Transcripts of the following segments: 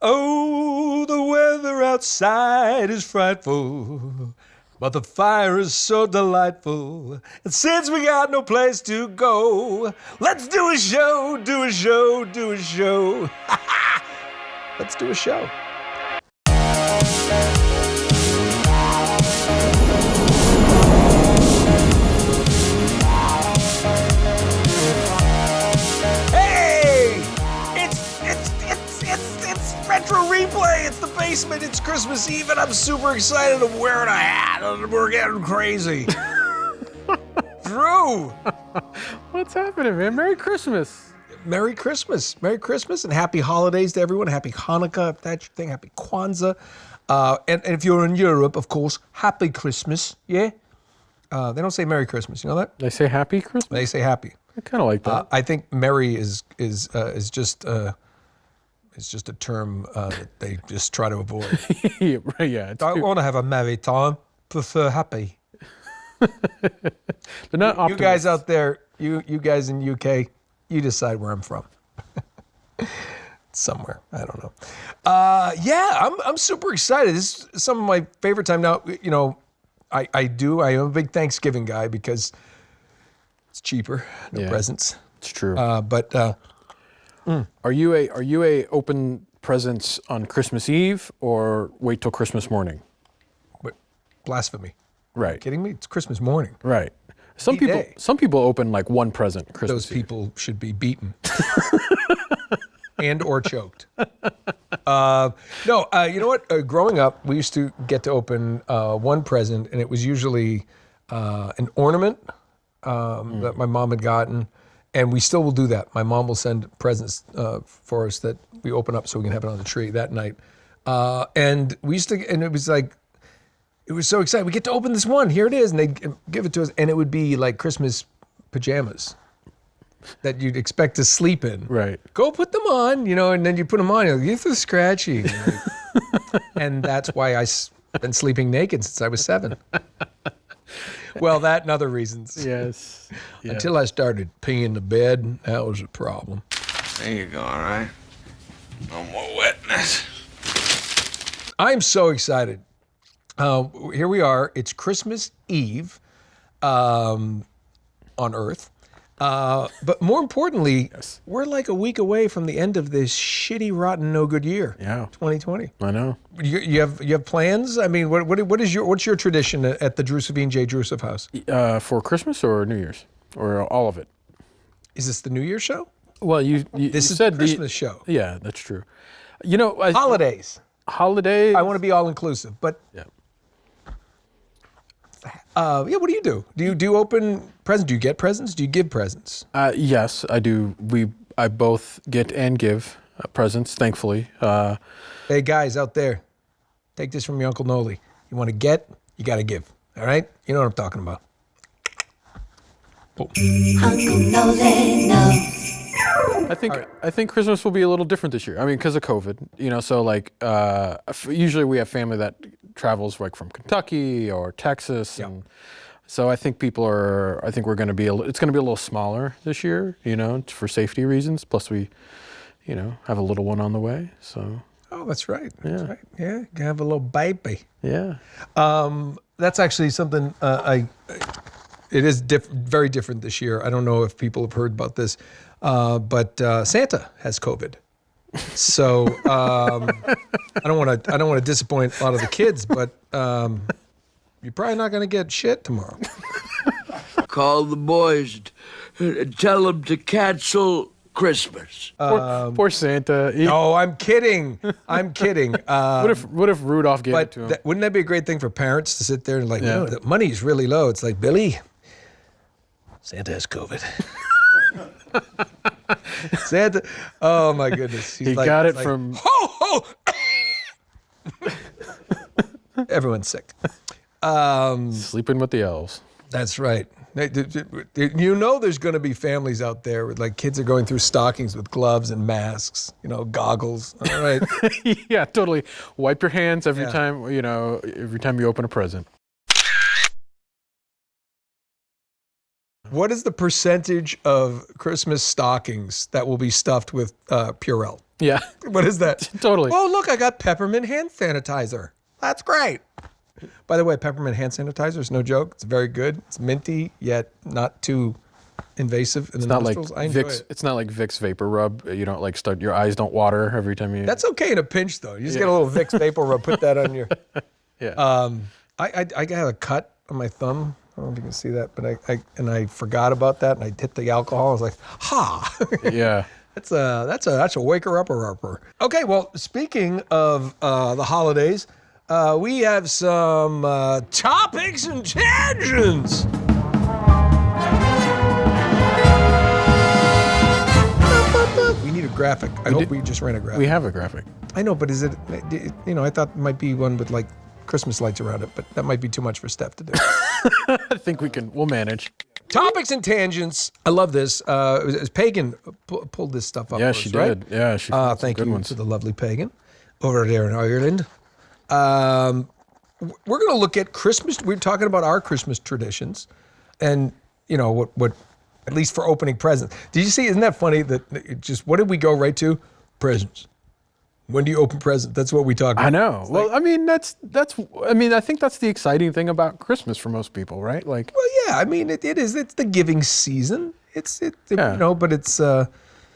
Oh, the weather outside is frightful, but the fire is so delightful. And since we got no place to go, let's do a show, do a show, do a show. Let's do a show. Retro replay. It's the basement. It's Christmas Eve, and I'm super excited. I'm wearing a hat, and we're getting crazy. Drew, what's happening, man? Merry Christmas. Merry Christmas. Merry Christmas, and happy holidays to everyone. Happy Hanukkah, if that's your thing. Happy Kwanzaa. And if you're in Europe, of course, Happy Christmas. Yeah. They don't say Merry Christmas. You know that? They say Happy Christmas. They say Happy. I kind of like that. I think Merry is just. It's just a term that they just try to avoid. Yeah. Don't want to have a merry time. Prefer happy. They're not optimists. You guys out there, you guys in UK, you decide where I'm from. Somewhere, I don't know. Yeah, I'm super excited. This is some of my favorite time now. You know, I am a big Thanksgiving guy because it's cheaper, no presents. It's true. Are you a open presents on Christmas Eve or wait till Christmas morning? But blasphemy. Right. Are you kidding me? It's Christmas morning. Right. Some people open like one present Christmas Those people should be beaten. And or choked. No, you know what? Growing up, we used to get to open one present, and it was usually an ornament that my mom had gotten. And we still will do that. My mom will send presents for us that we open up so we can have it on the tree that night. And we used to, and it was like, it was so exciting. We get to open this one. Here it is. And they give it to us. And it would be like Christmas pajamas that you'd expect to sleep in. Right. Go put them on, you know, and then you put them on. You're like, you're so scratchy. And that's why I've been sleeping naked since I was 7. Well, that and other reasons. Yes. Until I started peeing the bed, that was a problem. There you go, all right? No more wetness. I'm so excited. Here we are. It's Christmas Eve on Earth. But more importantly, we're like a week away from the end of this shitty, rotten, no good year. Yeah. 2020. I know. You have plans? I mean, what's your tradition at the Drusovine J. Drusev house? For Christmas or New Year's or all of it? Is this the New Year's show? Well, this is the Christmas show. Yeah, that's true. You know, holidays. Holidays. I want to be all inclusive, but yeah. What do you do? Do you open presents? Do you get presents? Do you give presents? Yes, I do. I both get and give presents, thankfully. Hey guys out there, take this from your Uncle Noli. You want to get, you got to give. All right? You know what I'm talking about. Oh. Uncle Noli knows. I think Christmas will be a little different this year. I mean, because of COVID, you know. So like, usually we have family that travels like from Kentucky or Texas, and so I think we're going to be. It's going to be a little smaller this year, you know, for safety reasons. Plus, we, you know, have a little one on the way. So. Oh, that's right. That's right. Yeah, you can have a little baby. Yeah. That's actually something it is very different this year. I don't know if people have heard about this. But Santa has COVID, so I don't want to disappoint a lot of the kids, but you're probably not going to get shit tomorrow. Call the boys and tell them to cancel Christmas. Poor Santa. No, I'm kidding. I'm kidding. What if Rudolph gave it to him? Wouldn't that be a great thing for parents to sit there and like, no, the money's really low. It's like, Billy, Santa has COVID. Santa, oh my goodness. He got it from... Ho, ho! Everyone's sick. Sleeping with the elves. That's right. You know there's going to be families out there with like kids are going through stockings with gloves and masks, you know, goggles. All right. Yeah, totally. Wipe your hands every time, you know, every time you open a present. What is the percentage of Christmas stockings that will be stuffed with Purell? Yeah. What is that? Totally. Oh, look, I got peppermint hand sanitizer. That's great. By the way, peppermint hand sanitizer is no joke. It's very good. It's minty, yet not too invasive in the Not like nostrils. I enjoy Vicks. it. It's not like Vicks Vapor Rub. You don't like start. Your eyes don't water every time you. That's okay in a pinch, though. You just get a little Vicks Vapor Rub, put that on your... yeah. I got a cut on my thumb. I don't know if you can see that, but I forgot about that, and I hit the alcohol. I was like, ha! Yeah. That's a waker upper. Okay, well, speaking of the holidays, we have some topics and tangents. We need a graphic. I hope we just ran a graphic. We have a graphic. I know, but is it? I thought it might be one with like Christmas lights around it, but that might be too much for Steph to do. I think we'll manage. Topics and tangents. I love this. It was Pagan pulled this stuff up. Yeah, for she us, did. Right? Yeah, she found some Thank good you ones. to the lovely Pagan over there in Ireland. We're going to look at Christmas. We're talking about our Christmas traditions, and what at least for opening presents. Did you see? Isn't that funny that what did we go right to? Presents. When do you open presents? That's what we talk about. I know. Well, I mean, I think that's the exciting thing about Christmas for most people, right? Like, Well, yeah. I mean, it is. It's the giving season. Yeah. But it's.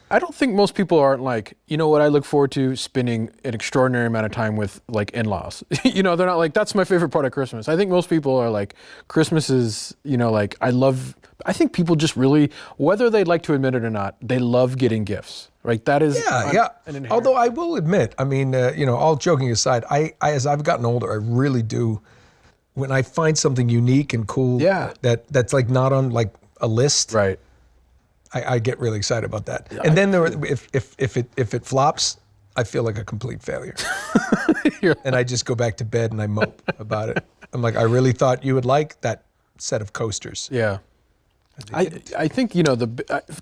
I don't think most people aren't like, you know what, I look forward to spending an extraordinary amount of time with like in-laws. They're not like, that's my favorite part of Christmas. I think most people are like, Christmas is, like, I think people just really, whether they like to admit it or not, they love getting gifts, right? That is Yeah. an inherent. Although I will admit, I mean, all joking aside, I as I've gotten older, I really do. When I find something unique and cool, Yeah. that's like not on like a list, Right. I get really excited about that. And then if it flops, I feel like a complete failure, and I just go back to bed and I mope about it. I'm like, I really thought you would like that set of coasters. Yeah. I think,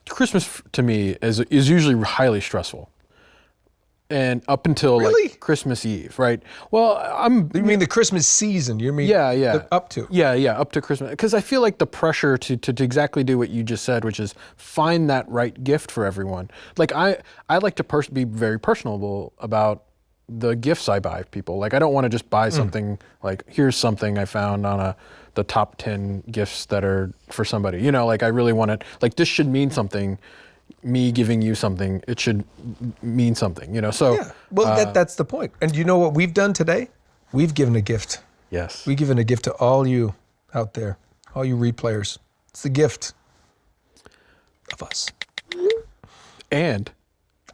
Christmas to me is usually highly stressful. And up until Really? like Christmas Eve, right? Well, You mean the Christmas season? You mean up to? Yeah, up to Christmas. Because I feel like the pressure to exactly do what you just said, which is find that right gift for everyone. Like I like to be very personable about the gifts I buy people. Like I don't want to just buy something like, here's something I found on the top 10 gifts that are for somebody. Like I really want it, like this should mean something. Me giving you something, it should mean something, so. Yeah. Well, that's the point. And you know what we've done today? We've given a gift. Yes. We've given a gift to all you out there, all you replayers. It's the gift of us. And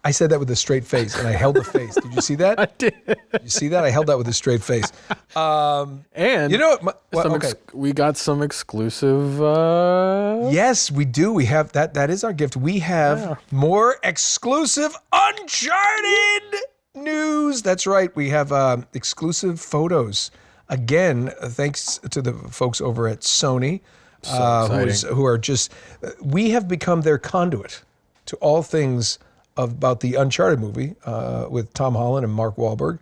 I said that with a straight face, and I held the face. Did you see that? I did. You see that? I held that with a straight face. And You know what? Okay. We got some exclusive. Yes, we do. We have that. That is our gift. We have more exclusive Uncharted news. That's right. We have exclusive photos. Again, thanks to the folks over at Sony, who are just. We have become their conduit to all things about the Uncharted movie with Tom Holland and Mark Wahlberg.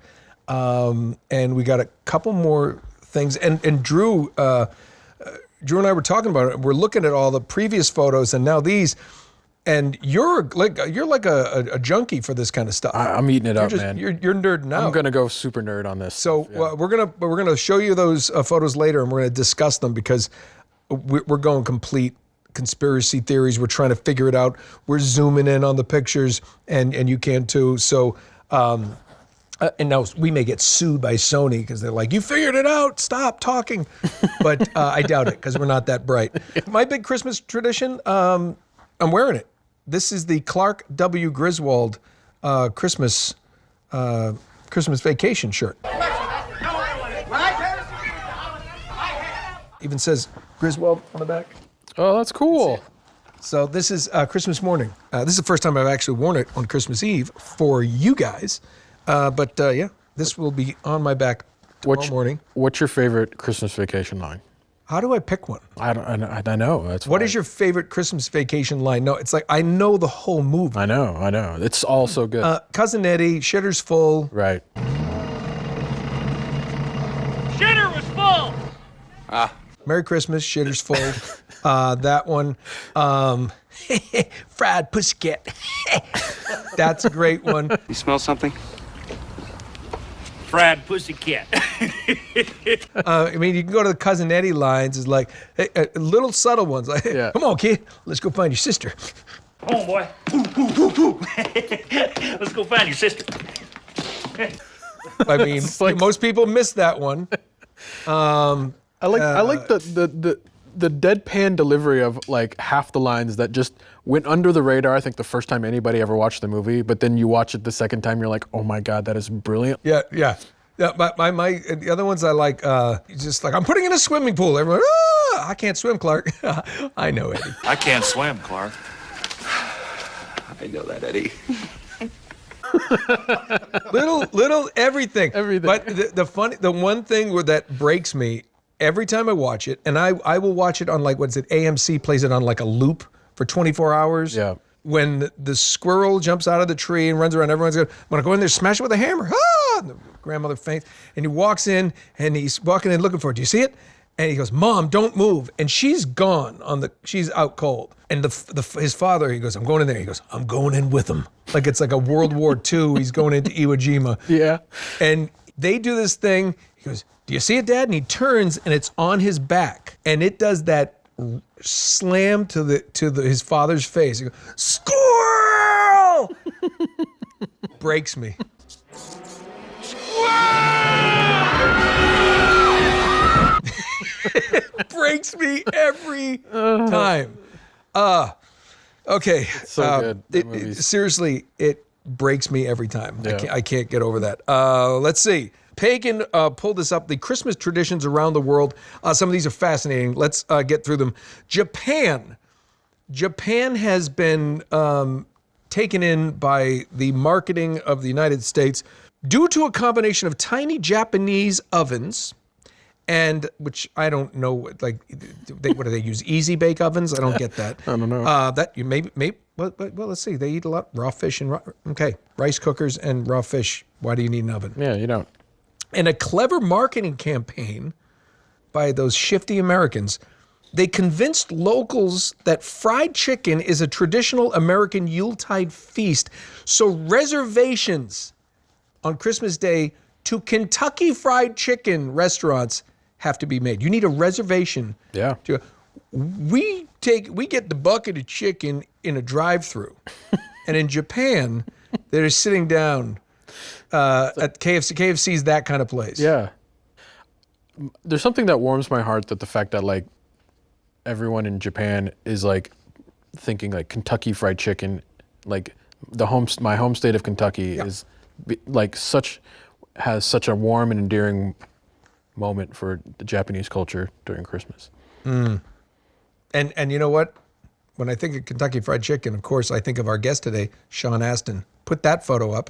And we got a couple more things. And Drew and I were talking about it. We're looking at all the previous photos and now these. And you're like a junkie for this kind of stuff. I'm eating it up, man. You're nerding out. I'm gonna go super nerd on this. So we're gonna show you those photos later, and we're gonna discuss them because we're going complete conspiracy theories. We're trying to figure it out. We're zooming in on the pictures, and you can too. So, and now we may get sued by Sony because they're like, "You figured it out. Stop talking." But I doubt it because we're not that bright. My big Christmas tradition. I'm wearing it. This is the Clark W. Griswold Christmas vacation shirt. Even says Griswold on the back. Oh, that's cool. So this is Christmas morning. This is the first time I've actually worn it on Christmas Eve for you guys. But this will be on my back tomorrow morning. What's your favorite Christmas vacation line? How do I pick one? I know. That's What is your favorite Christmas vacation line? No, it's like I know the whole movie. I know. It's all so good. Cousin Eddie, Shitter's Full. Right. Shitter was full. Merry Christmas, Shitter's Full. That one. Fried Pussycat. That's a great one. You smell something? Fried pussycat. I mean, you can go to the Cousin Eddie lines. It's like little subtle ones. Like, Yeah. Come on, kid, let's go find your sister. Come on, boy. Let's go find your sister. I mean, like- most people miss that one. I like the deadpan delivery of like half the lines that just went under the radar. I think the first time anybody ever watched the movie, but then you watch it the second time, you're like, oh my god, that is brilliant. Yeah. My the other ones I like. Just like I'm putting in a swimming pool. Everyone, I can't swim, Clark. I know, Eddie. I can't swim, Clark. I know that, Eddie. little everything. Everything. But the one thing that breaks me every time I watch it, and I will watch it on like, what's it? AMC plays it on like a loop for 24 hours. Yeah. When the squirrel jumps out of the tree and runs around, everyone's going, I'm going to go in there, smash it with a hammer. Ah! And the grandmother faints. And he walks in and he's walking in looking for it. Do you see it? And he goes, Mom, don't move. And she's gone she's out cold. And his father, he goes, I'm going in there. He goes, I'm going in with him. Like it's like a World War II. He's going into Iwo Jima. Yeah. And they do this thing. He goes, do you see it, Dad? And he turns and it's on his back. And it does that slam to his father's face. He goes, squirrel! Breaks me. Breaks me every time. Okay. So good. That movie's- Seriously, it breaks me every time. Yeah. I can't get over that. Let's see. Pagan pulled this up. The Christmas traditions around the world. Some of these are fascinating. Let's get through them. Japan has been taken in by the marketing of the United States due to a combination of tiny Japanese ovens. And which I don't know, like, what do they use? Easy bake ovens? I don't get that. I don't know. That you maybe. Well, let's see. They eat a lot raw fish and rice cookers and raw fish. Why do you need an oven? Yeah, you don't. And a clever marketing campaign by those shifty Americans, they convinced locals that fried chicken is a traditional American Yuletide feast. So reservations on Christmas Day to Kentucky Fried Chicken restaurants have to be made. You need a reservation. Yeah. We get the bucket of chicken in a drive-through, and in Japan, they're sitting down at KFC. KFC's that kind of place. Yeah. There's something that warms my heart, that the fact that like everyone in Japan is like thinking like Kentucky Fried Chicken, like my home state of Kentucky is like has such a warm and endearing moment for the Japanese culture during Christmas. And you know what? When I think of Kentucky Fried Chicken, of course, I think of our guest today, Sean Astin. Put that photo up.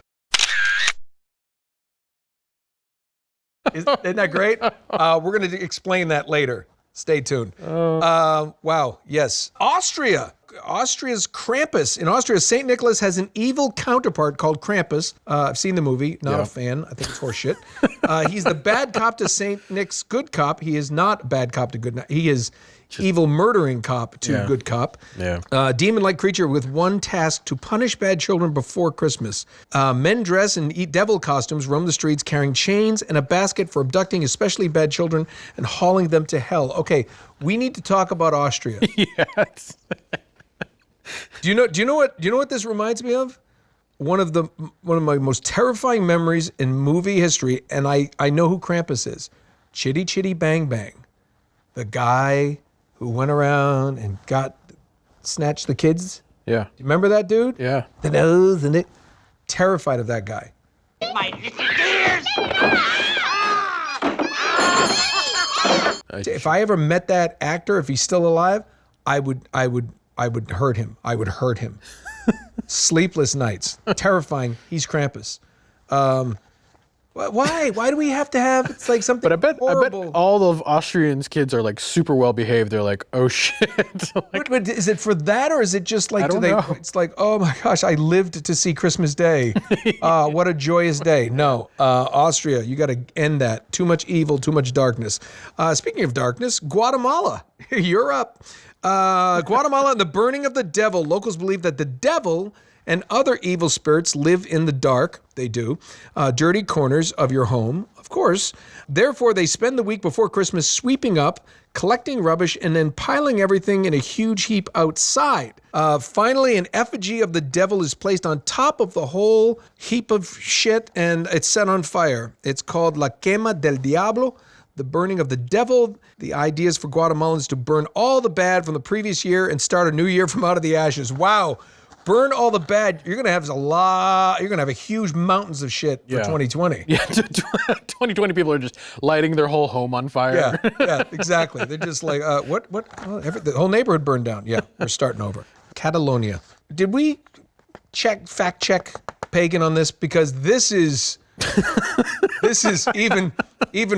Isn't that great? We're going to explain that later. Stay tuned. Wow. Yes. Austria's Krampus. In Austria, St. Nicholas has an evil counterpart called Krampus. I've seen the movie. Not a fan. I think it's horseshit. He's the bad cop to St. Nick's good cop. He is not a bad cop to good. He is evil murdering cop to good cop. Yeah. Demon-like creature with one task: to punish bad children before Christmas. Men dress in devil costumes, roam the streets carrying chains and a basket for abducting especially bad children and hauling them to hell. Okay, we need to talk about Austria. Yes. Do you know what this reminds me of? One of my most terrifying memories in movie history, and I know who Krampus is. Chitty Chitty Bang Bang. The guy who went around and snatched the kids. Yeah. You remember that dude? Yeah. The nose and it. Terrified of that guy. My little ears! If I ever met that actor, if he's still alive, I would hurt him. I would hurt him. Sleepless nights. Terrifying. He's Krampus. Why? Why do we have to have? It's like something. But I bet horrible. all of Austrians' kids are like super well behaved. They're like, oh shit. Like, But is it for that, or is it just like? I don't know. It's like, oh my gosh, I lived to see Christmas Day. What a joyous day. No, Austria, you got to end that. Too much evil, too much darkness. Speaking of darkness, Guatemala, you're up. Guatemala and the burning of the devil. Locals believe that the devil and other evil spirits live in the dark. They do. Dirty corners of your home, of course. Therefore, they spend the week before Christmas sweeping up, collecting rubbish, and then piling everything in a huge heap outside. Finally, an effigy of the devil is placed on top of the whole heap of shit, and it's set on fire. It's called La Quema del Diablo, the burning of the devil. The idea is for Guatemalans to burn all the bad from the previous year and start a new year from out of the ashes. Wow. Burn all the bad. You're going to have a huge mountains of shit for 2020. yeah, 2020 people are just lighting their whole home on fire. Yeah, exactly. They're just like, what? Well, the whole neighborhood burned down. Yeah, we're starting over. Catalonia. Did we fact check Pagan on this? Because this is even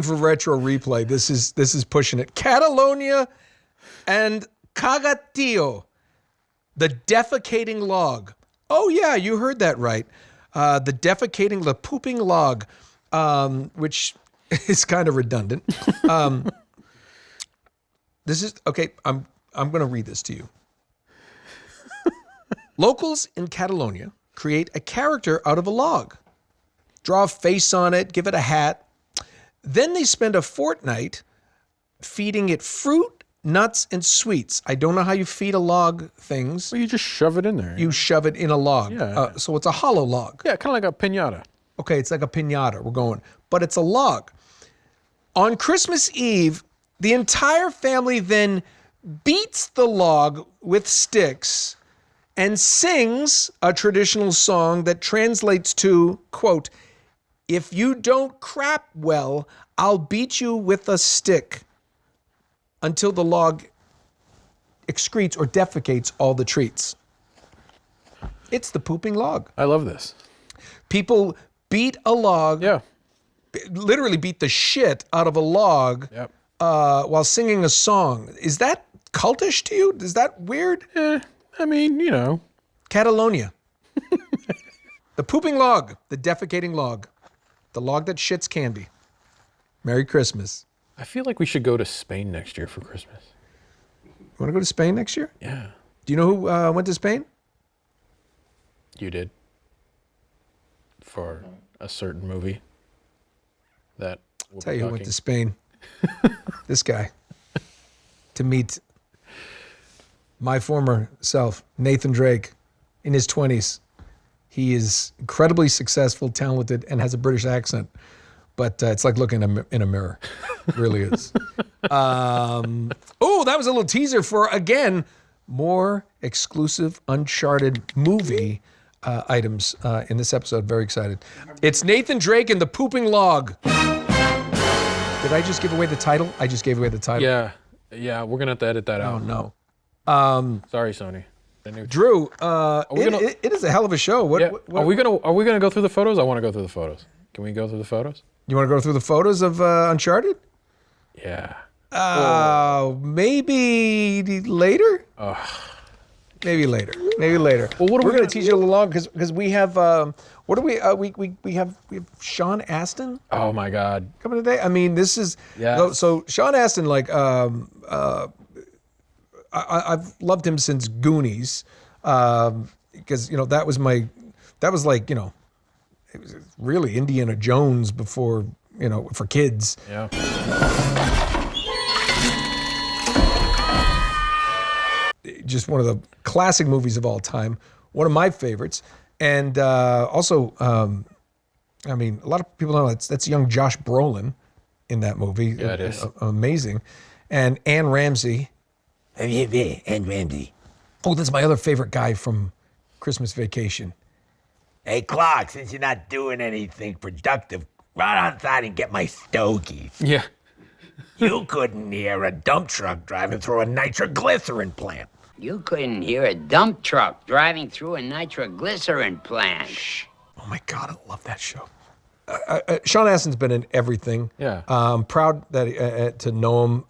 for retro replay. This is pushing it. Catalonia and Cagatillo. The defecating log. Oh, yeah, you heard that right. The pooping log, which is kind of redundant. This is, okay, I'm going to read this to you. Locals in Catalonia create a character out of a log, draw a face on it, give it a hat. Then they spend a fortnight feeding it fruit, nuts, and sweets. I don't know how you feed a log things. Well, you just shove it in there. You shove it in a log. Yeah. So it's a hollow log. Yeah, kind of like a piñata. Okay, it's like a piñata. We're going. But it's a log. On Christmas Eve, the entire family then beats the log with sticks and sings a traditional song that translates to, quote, "If you don't crap well, I'll beat you with a stick," until the log excretes or defecates all the treats. It's the pooping log. I love this. People beat a log, Yeah. literally beat the shit out of a log Yep. while singing a song. Is that cultish to you? Is that weird? I mean, you know. Catalonia. The pooping log, the defecating log, the log that shits candy. Merry Christmas. I feel like we should go to Spain next year for Christmas. You want to go to Spain next year? Yeah. Do you know who went to Spain? You did. For a certain movie that we'll Tell be you who talking. went to Spain. This guy. To meet my former self, Nathan Drake, in his 20s. He is incredibly successful, talented, and has a British accent. But it's like looking in a mirror. It really is. Oh, that was a little teaser for, again, more exclusive Uncharted movie items in this episode. Very excited. It's Nathan Drake and the Pooping Log. Did I just give away the title? I just gave away the title. Yeah, we're gonna have to edit that out. Oh, no. Sorry, Sony. Drew, we gonna- it is a hell of a show. What, Yeah. what- Are we gonna go through the photos? I want to go through the photos. Can we go through the photos? You want to go through the photos of Uncharted? Yeah. Maybe later. Maybe later. Maybe later. Well, what are We're we going gonna to teach you a little long because we have. What do we? We have Sean Astin Oh my God. coming today. I mean, this is. Yes. So Sean Astin, like, I've loved him since Goonies, because that was like it was really Indiana Jones before for kids. Yeah. Just one of the classic movies of all time. One of my favorites. And also, I mean, a lot of people know that's young Josh Brolin in that movie. Yeah, it is. Amazing. And Anne Ramsey. Anne Ramsey. Oh, that's my other favorite guy from Christmas Vacation. Hey, Clark, since you're not doing anything productive, run outside and get my stogies. Yeah. You couldn't hear a dump truck driving through a nitroglycerin plant. You couldn't hear a dump truck driving through a nitroglycerin plant. Oh my God, I love that show. Sean Astin's been in everything. Yeah. I'm proud that to know him.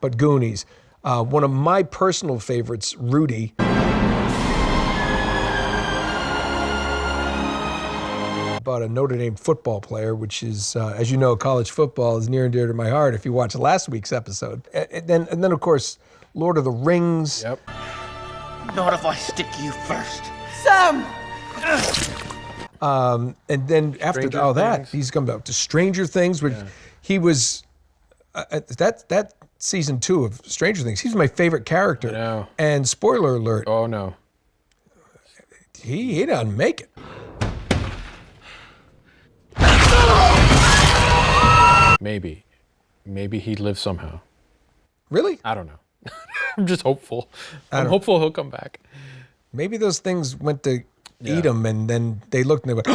But Goonies, one of my personal favorites, Rudy. About a Notre Dame football player, which is, as you know, college football is near and dear to my heart. If you watch last week's episode, and then of course, Lord of the Rings. Yep. Not if I stick you first. And then after Stranger all that, Things. he's come back to Stranger Things, which he was that season 2 of Stranger Things. He's my favorite character. I know. And spoiler alert, Oh no. he doesn't make it. Maybe he lives somehow. Really? I don't know. I'm just hopeful. I'm hopeful he'll come back. Maybe those things went to eat him, and then they looked and they went,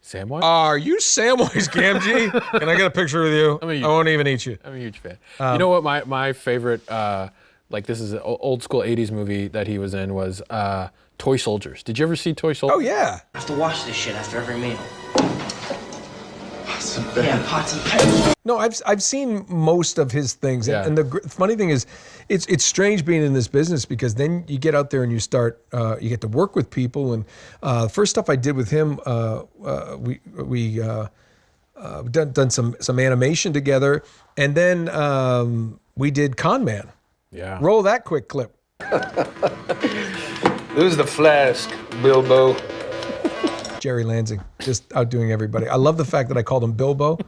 Samwise? "Are you Samwise Gamgee? Can I get a picture with you? I won't even eat you." I'm a huge fan. You know what? My favorite, this is an old school '80s movie that he was in was Toy Soldiers. Did you ever see Toy Soldiers? Oh yeah. I have to wash this shit after every meal. Yeah, pots and pans. No, I've seen most of his things, Yeah. and the funny thing is, it's strange being in this business because then you get out there and you start, you get to work with people, and the first stuff I did with him, we done some animation together, and then we did Con Man. Yeah. Roll that quick clip. Who's the flask, Bilbo? Jerry Lansing, just outdoing everybody. I love the fact that I called him Bilbo.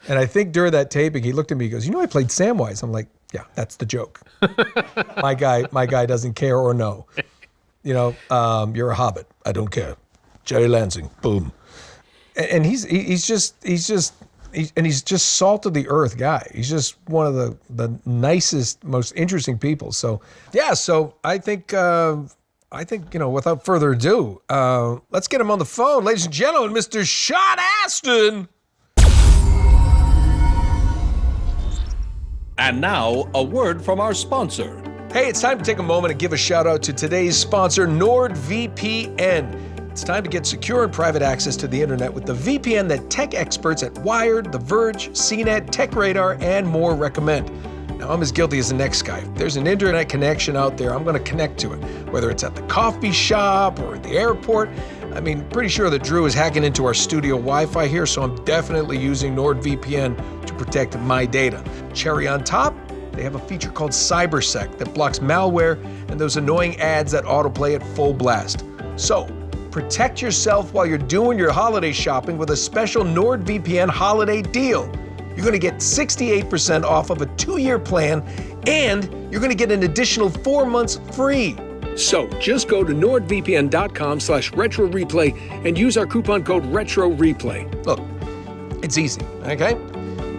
And I think during that taping, he looked at me, he goes, "You know, I played Samwise." I'm like, "Yeah, that's the joke. My guy doesn't care or know. You know, you're a Hobbit. I don't care. Jerry Lansing, boom." And he's just salt of the earth guy. He's just one of the nicest, most interesting people. So yeah, so I think, without further ado, let's get him on the phone. Ladies and gentlemen, Mr. Sean Astin. And now, a word from our sponsor. Hey, it's time to take a moment and give a shout out to today's sponsor, NordVPN. It's time to get secure and private access to the internet with the VPN that tech experts at Wired, The Verge, CNET, TechRadar, and more recommend. Now, I'm as guilty as the next guy. If there's an internet connection out there, I'm going to connect to it, whether it's at the coffee shop or at the airport. I mean, pretty sure that Drew is hacking into our studio Wi-Fi here, so I'm definitely using NordVPN to protect my data. Cherry on top, they have a feature called CyberSec that blocks malware and those annoying ads that autoplay at full blast. So, protect yourself while you're doing your holiday shopping with a special NordVPN holiday deal. You're going to get 68% off of a 2-year plan, and you're going to get an additional 4 months free. So just go to nordvpn.com/retroreplay and use our coupon code RETROREPLAY. Look, it's easy, okay?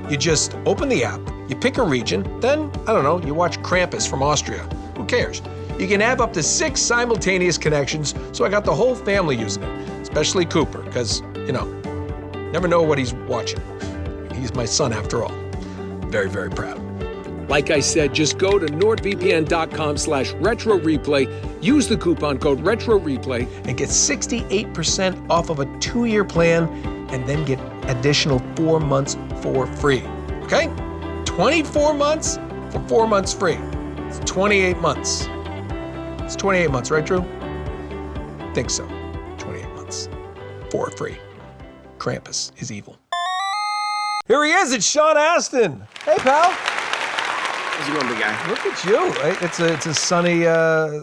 You just open the app, you pick a region, then, I don't know, you watch Krampus from Austria. Who cares? You can have up to 6 simultaneous connections, so I got the whole family using it, especially Cooper, because, never know what he's watching. He's my son after all. Very, very proud. Like I said, just go to nordvpn.com/retroreplay, use the coupon code RETROREPLAY, and get 68% off of a 2-year plan, and then get additional 4 months for free. Okay? 24 months for 4 months free. It's 28 months. It's 28 months, right, Drew? Think so. 28 months for free. Krampus is evil. Here he is, it's Sean Astin. Hey, pal. How's it going, big guy? Look at you. It's a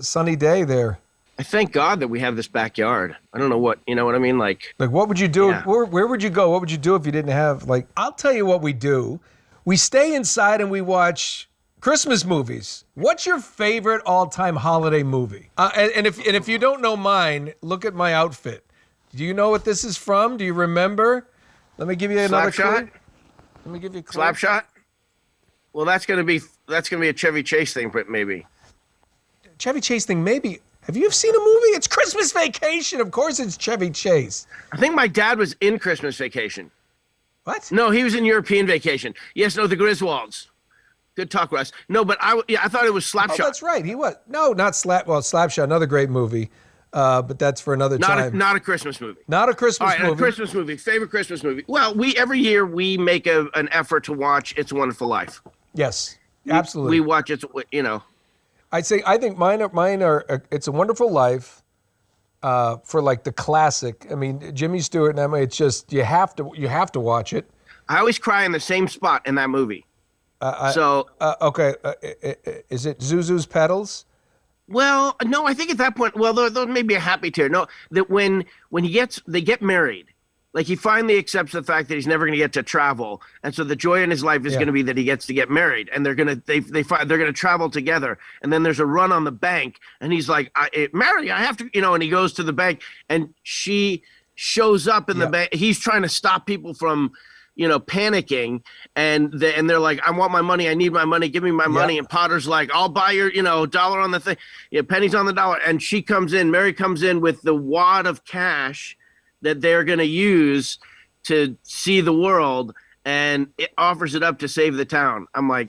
sunny day there. I thank God that we have this backyard. I don't know what, you know what I mean? Like what would you do? Yeah. Where would you go? What would you do if you didn't have, I'll tell you what we do. We stay inside and we watch Christmas movies. What's your favorite all-time holiday movie? And if you don't know mine, look at my outfit. Do you know what this is from? Do you remember? Let me give you another clue. Let me give you a clue. Slapshot? Well, that's gonna be a Chevy Chase thing, maybe. Chevy Chase thing, maybe. Have you seen a movie? It's Christmas Vacation. Of course it's Chevy Chase. I think my dad was in Christmas Vacation. What? No, he was in European Vacation. Yes, no, the Griswolds. Good talk, Russ. No, but I thought it was Slapshot. Oh, that's right. He was. No, not Slapshot. Another great movie. but that's for another time. Not a Christmas movie. Not a Christmas All right, movie. A Christmas movie. Favorite Christmas movie. Well, every year we make an effort to watch It's a Wonderful Life. Yes, absolutely. We watch it. I think mine are It's a Wonderful Life. For like the classic. I mean, Jimmy Stewart and Emma. It's just you have to watch it. I always cry in the same spot in that movie. Okay, is it Zuzu's Petals? Well, no, I think at that point, there may be a happy tear. No, that when they get married, like he finally accepts the fact that he's never going to get to travel, and so the joy in his life is going to be that he gets to get married, and they're gonna travel together, and then there's a run on the bank, and he's like, Mary, I have to, and he goes to the bank, and she shows up in the bank. He's trying to stop people from, panicking, and they're like, I want my money, I need my money, give me my money. And Potter's like, I'll buy your, dollar on the thing, pennies on the dollar. And Mary comes in with the wad of cash that they're going to use to see the world, and it offers it up to save the town. I'm like,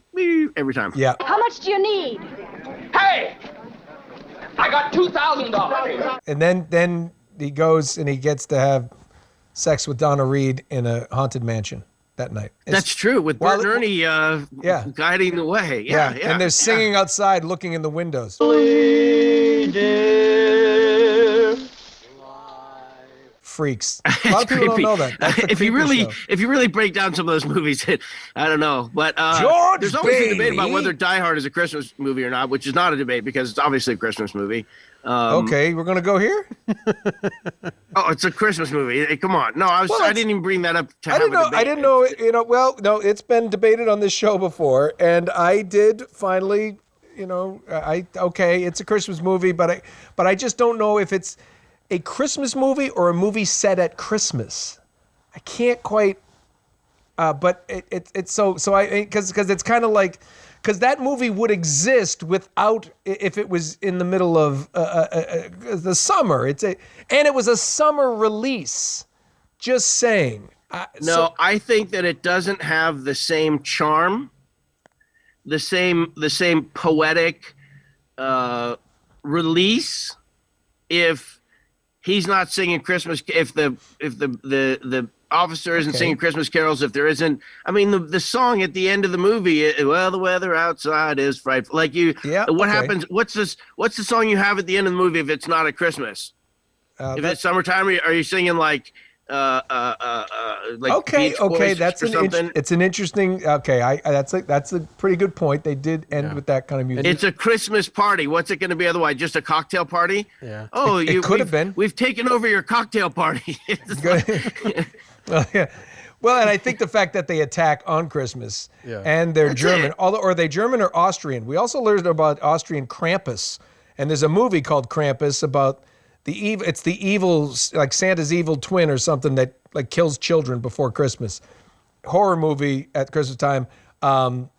every time. Yeah. How much do you need? Hey! I got $2,000. And then he goes and he gets to have sex with Donna Reed in a haunted mansion that night. That's true, with Bert and Ernie guiding the way. Yeah. And they're singing outside, looking in the windows. Freaks. A lot of people don't know that. That's the if you creepy really break down some of those movies, I don't know. But there's always a debate about whether Die Hard is a Christmas movie or not, which is not a debate because it's obviously a Christmas movie. Okay, we're gonna go here. Oh, it's a Christmas movie. Hey, come on. No, I didn't even bring that up. I didn't know. Well, no, it's been debated on this show before, and I did finally. It's a Christmas movie, but I just don't know if it's a Christmas movie or a movie set at Christmas. I can't quite. But it's because it's kind of like. Because that movie would exist without if it was in the middle of the summer. And it was a summer release. Just saying. I think that it doesn't have the same charm, the same poetic release if he's not singing Christmas. If the officer isn't singing Christmas carols, if there isn't, I mean, the song at the end of the movie, well, the weather outside is frightful. Like what happens? What's the song you have at the end of the movie if it's not at Christmas? If it's summertime, are you singing like Beach Boys that's or something? It's an interesting. That's a pretty good point. They did end with that kind of music. It's a Christmas party. What's it going to be otherwise? Just a cocktail party? Yeah. Oh, it could have been. We've taken over your cocktail party. Well, yeah. Well, and I think the fact that they attack on Christmas and they're German, are they German or Austrian? We also learned about Austrian Krampus, and there's a movie called Krampus about the evil. It's the evil, like Santa's evil twin or something that like kills children before Christmas. Horror movie at Christmas time, so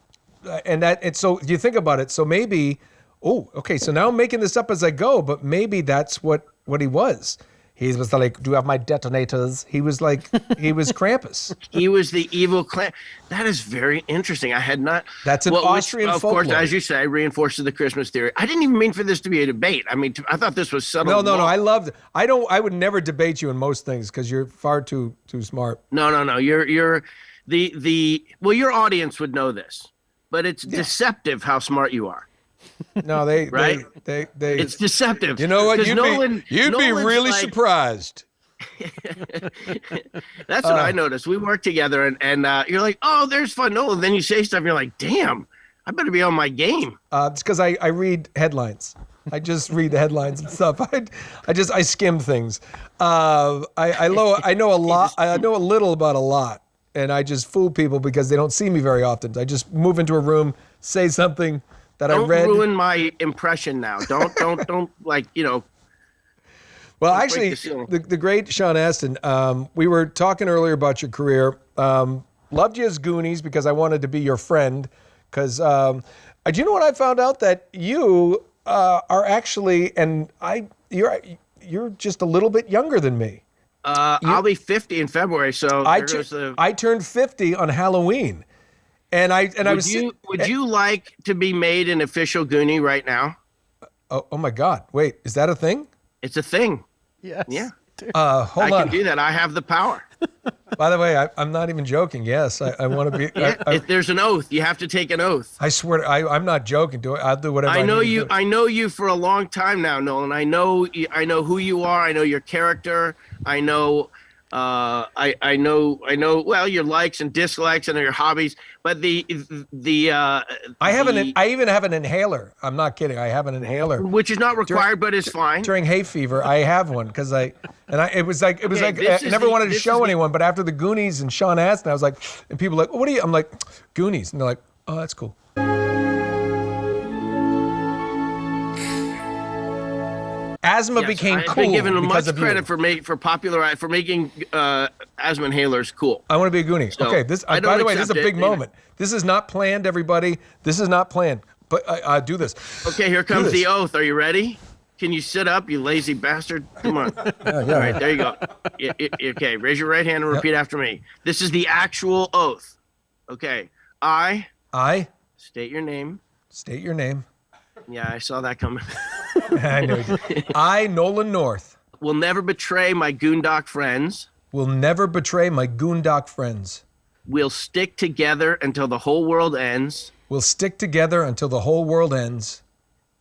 you think about it. So maybe, so now I'm making this up as I go, but maybe that's what he was. He was like, do you have my detonators? He was like, he was Krampus. He was the evil clan. That is very interesting. I had not. That's an Austrian folklore. Of course, as you say, reinforces the Christmas theory. I didn't even mean for this to be a debate. I mean, I thought this was subtle. No. I loved it. I would never debate you in most things because you're far too smart. No. You're your audience would know this, but it's deceptive how smart you are. No, they right. They it's deceptive. You know what? You'd Nolan's be really surprised. That's what I noticed. We work together, and you're like, "Oh, there's fun." Nolan. Then you say stuff, and you're like, "Damn, I better be on my game." It's because I read headlines. I just read the headlines and stuff. I skim things. I know a lot. I know a little about a lot, and I just fool people because they don't see me very often. I just move into a room, say something that I read. Don't ruin my impression now. Don't like, Well, actually, the great Sean Astin, we were talking earlier about your career. Loved you as Goonies because I wanted to be your friend. Because do you know what I found out? That you are actually, you're just a little bit younger than me. I'll be 50 in February, so I turned 50 on Halloween. Would you like to be made an official Goonie right now? Oh my God! Wait, is that a thing? It's a thing. Yes. Yeah. Hold I on. can do that. I have the power. By the way, I'm not even joking. Yes, I want to be. Yeah, if there's an oath, you have to take an oath. I swear, I'm not joking. I'll do whatever. I know need to you. do. I know you for a long time now, Nolan. I know who you are. I know your character. I know. I know. Well, your likes and dislikes and your hobbies. But I even have an inhaler. I'm not kidding. I have an inhaler, which is not required, but is fine. During hay fever, I have one because it was like I never wanted to show anyone. But after the Goonies and Sean Astin, I was like, and people were like, what are you? I'm like, Goonies, and they're like, oh, that's cool. Asthma became cool. I've been given because much of credit for making asthma inhalers cool. I want to be a Goonie. So, okay, by the way, this is a big moment. This is not planned, everybody. This is not planned. But I do this. Okay, here comes the oath. Are you ready? Can you sit up, you lazy bastard? Come on. All right, there you go. Okay, raise your right hand and repeat after me. This is the actual oath. Okay, I state your name. State your name. Yeah, I saw that coming. I know you did. I, Nolan North, will never betray my Goondock friends. Will never betray my Goondock friends. We'll stick together until the whole world ends. We'll stick together until the whole world ends.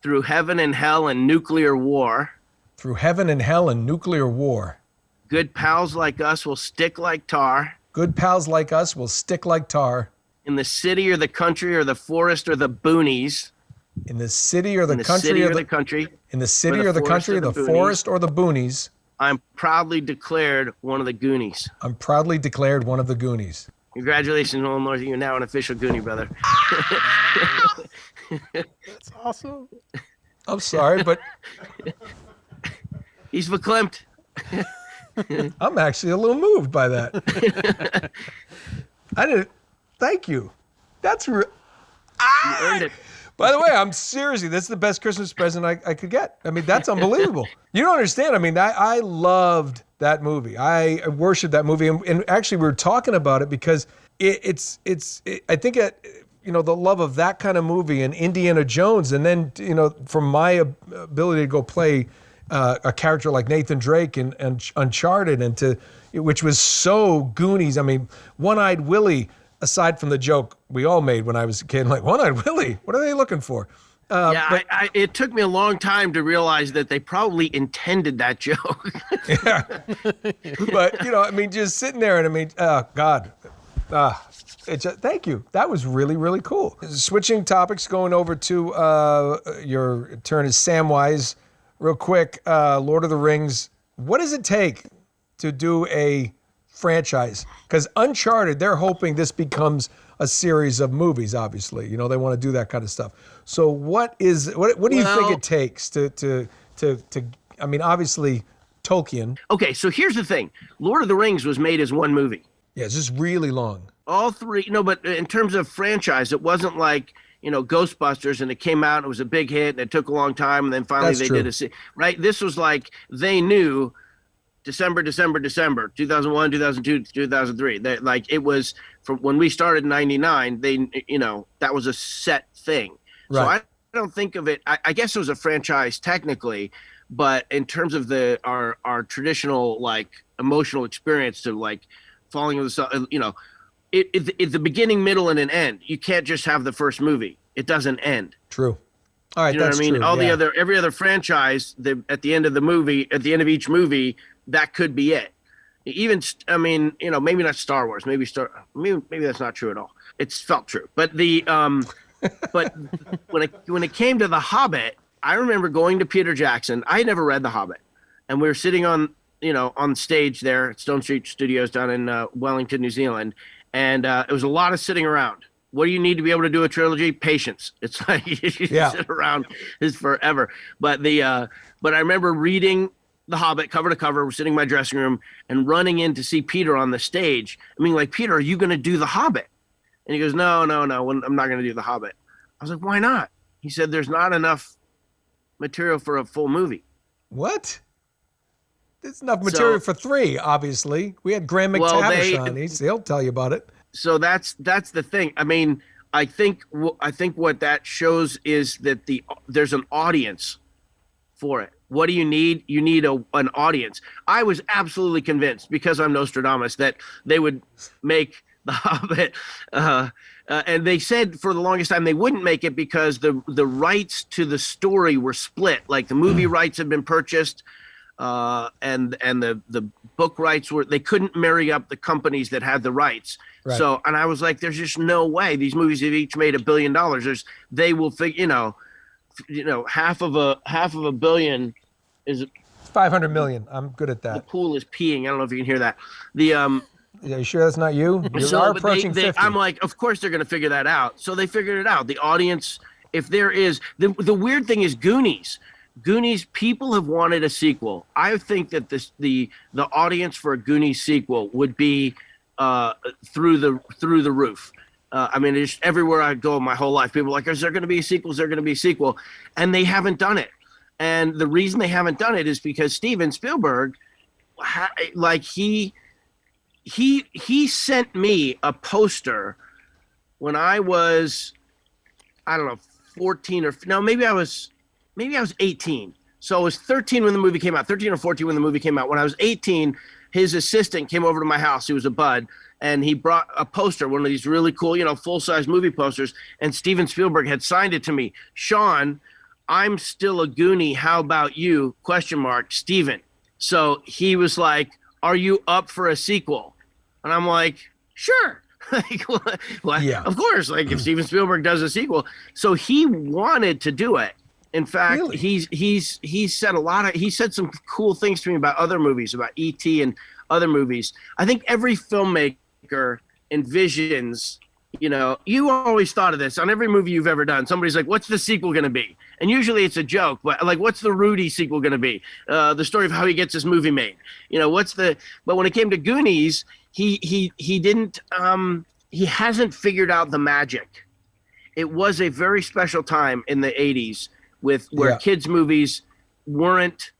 Through heaven and hell and nuclear war. Through heaven and hell and nuclear war. Good pals like us will stick like tar. Good pals like us will stick like tar. In the city or the country or the forest or the boonies. In the city or the country or the country. In the city or the country, the forest or the boonies. I'm proudly declared one of the Goonies. I'm proudly declared one of the Goonies. Congratulations, Nolan North. You're now an official Goonie, brother. That's awesome. I'm sorry, but he's verklempt. I'm actually a little moved by that. I didn't. Thank you. That's real. You earned it. By the way, I'm seriously, that's the best Christmas present I could get. I mean, that's unbelievable. You don't understand. I mean, I loved that movie. I worshiped that movie. And actually, we were talking about it because I think the love of that kind of movie and Indiana Jones. And then, from my ability to go play a character like Nathan Drake and Uncharted which was so Goonies. I mean, One-Eyed Willie, aside from the joke we all made when I was a kid, like, One-Eyed Willie, what are they looking for? It took me a long time to realize that they probably intended that joke. Yeah. But, just sitting there and oh, God. Thank you. That was really, really cool. Switching topics, going over to your turn as Samwise. Real quick, Lord of the Rings. What does it take to do a franchise? Because Uncharted, they're hoping this becomes a series of movies, obviously. They want to do that kind of stuff. So what do you think it takes to obviously Tolkien. Okay, so here's the thing. Lord of the Rings was made as one movie. Yeah, it's just really long. All three, but in terms of franchise, it wasn't like, Ghostbusters and it came out and it was a big hit and it took a long time and then finally That's they true. did right? This was like they knew December, 2001, 2002, 2003. Like it was from when we started in 99, that was a set thing. Right. So I don't think of it, I guess it was a franchise technically, but in terms of our traditional like emotional experience to like falling in the it's the beginning, middle, and an end. You can't just have the first movie. It doesn't end. True. All right, you know that's what I mean? true. Every other franchise, at the end of the movie, at the end of each movie, that could be it. Even, maybe not Star Wars. Maybe that's not true at all. It's felt true. But but when it came to The Hobbit, I remember going to Peter Jackson. I had never read The Hobbit, and we were sitting on stage there at Stone Street Studios down in Wellington, New Zealand. And it was a lot of sitting around. What do you need to be able to do a trilogy? Patience. It's like you sit around is forever. But I remember reading The Hobbit cover to cover. We're sitting in my dressing room and running in to see Peter on the stage. Like, Peter, are you going to do The Hobbit? And he goes, no, I'm not going to do The Hobbit. I was like, why not? He said, there's not enough material for a full movie. What? There's enough material for 3, obviously. We had Graham McTavish on. He'll tell you about it. So that's the thing. I think what that shows is that there's an audience for it. What do you need? You need an audience. I was absolutely convinced, because I'm Nostradamus, that they would make The Hobbit. And they said for the longest time they wouldn't make it because the rights to the story were split. Like the movie rights had been purchased, and the book rights they couldn't marry up the companies that had the rights. Right. So, and I was like, there's just no way. These movies have each made $1 billion. They will figure, half of a billion is 500 million. I'm good at that. The pool is peeing. I don't know if you can hear that. Yeah, you sure that's not you? You are approaching 50. I'm like, of course they're going to figure that out. So they figured it out. The audience, if there is, the weird thing is Goonies. Goonies, people have wanted a sequel. I think that the audience for a Goonies sequel would be through the roof. I mean, it's everywhere I go my whole life. People are like, is there going to be a sequel? Is there going to be a sequel? And they haven't done it. And the reason they haven't done it is because Steven Spielberg, he sent me a poster when I was, I don't know, 14 or no, maybe I was 18. So I was 13 when the movie came out, 13 or 14 when the movie came out. When I was 18, his assistant came over to my house. He was a bud, and he brought a poster, one of these really cool, full-size movie posters, and Steven Spielberg had signed it to me. Sean, I'm still a Goonie. How about you? ? Steven. So he was like, are you up for a sequel? And I'm like, sure. Yeah. Of course. Like if Steven Spielberg does a sequel. So he wanted to do it. In fact, really? he said some cool things to me about other movies, about E.T. and other movies. I think every filmmaker envisions, you always thought of this on every movie you've ever done. Somebody's like, what's the sequel going to be? And usually it's a joke, but like, what's the Rudy sequel going to be? The story of how he gets this movie made. But when it came to Goonies, he didn't, he hasn't figured out the magic. It was a very special time in the 80s where kids' movies weren't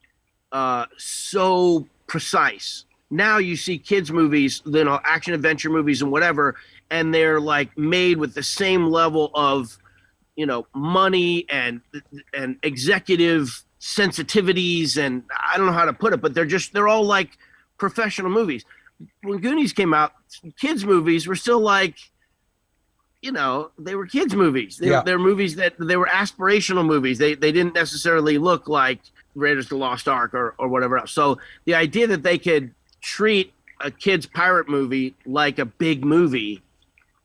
so precise. Now you see kids' movies, action adventure movies and whatever, and they're like made with the same level of, money and executive sensitivities, and I don't know how to put it, but they're all like professional movies. When Goonies came out, kids' movies were still like, they were kids' movies. They're movies that they were aspirational movies. They didn't necessarily look like Raiders of the Lost Ark or whatever else. So the idea that they could treat a kid's pirate movie like a big movie,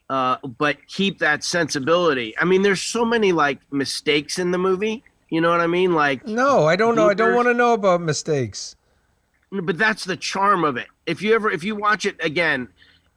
but keep that sensibility. I mean, there's so many like mistakes in the movie. You know what I mean? Like, no, I don't know. I don't want to know about mistakes. But that's the charm of it. If you watch it again,